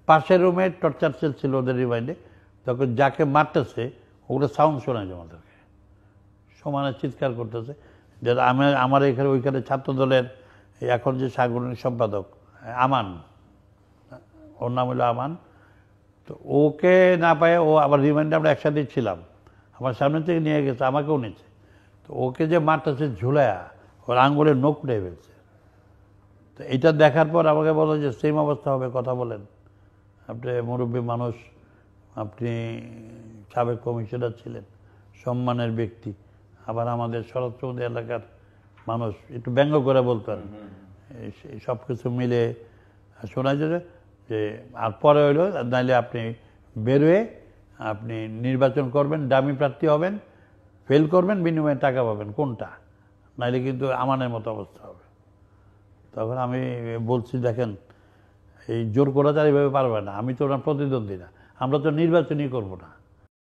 পাশের রুমে torture sell ছিল ওদের রিমাইন্ডে, তখন যাকে মারতেছে ওগুলো সাউন্ড শোনায় আমাদেরকে, সমানে চিৎকার করতেছে। যে আমার এখানে ওইখানে ছাত্র দলের এখন যে সাংগঠনিক সম্পাদক আমান, ওর নাম হলো আমান, তো ওকে না পায় ও আবার রিমান্ডে আমরা একসাথেই ছিলাম, আমার সামনে থেকে নিয়ে গেছে, আমাকেও নিচ্ছে। তো ওকে যে মারতেছে ঝুলায়া, ওর আঙ্গুলের নখ উঠে ফেলছে। তো এটা দেখার পর আমাকে বলো যে সেম অবস্থা হবে, কথা বলেন, আপনি মুরব্বী মানুষ, আপনি সাবেক কমিশনার ছিলেন, সম্মানের ব্যক্তি, আবার আমাদের শরৎচন্দ্র এলাকার মানুষ, একটু ব্যঙ্গ করে বলতেন। সব কিছু মিলে শোনা যায় যে আর পরে হইলো নাইলে আপনি বেরোয় আপনি নির্বাচন করবেন, দামি প্রার্থী হবেন, ফেল করবেন, বিনিময়ে টাকা পাবেন, কোনটা? নাইলে কিন্তু আমানের মতো অবস্থা হবে। তখন আমি বলছি, দেখেন এই জোর করা যায় এইভাবে পারবে না, আমি তো ওনার প্রতিদ্বন্দ্বী না, আমরা তো নির্বাচনই করবো না।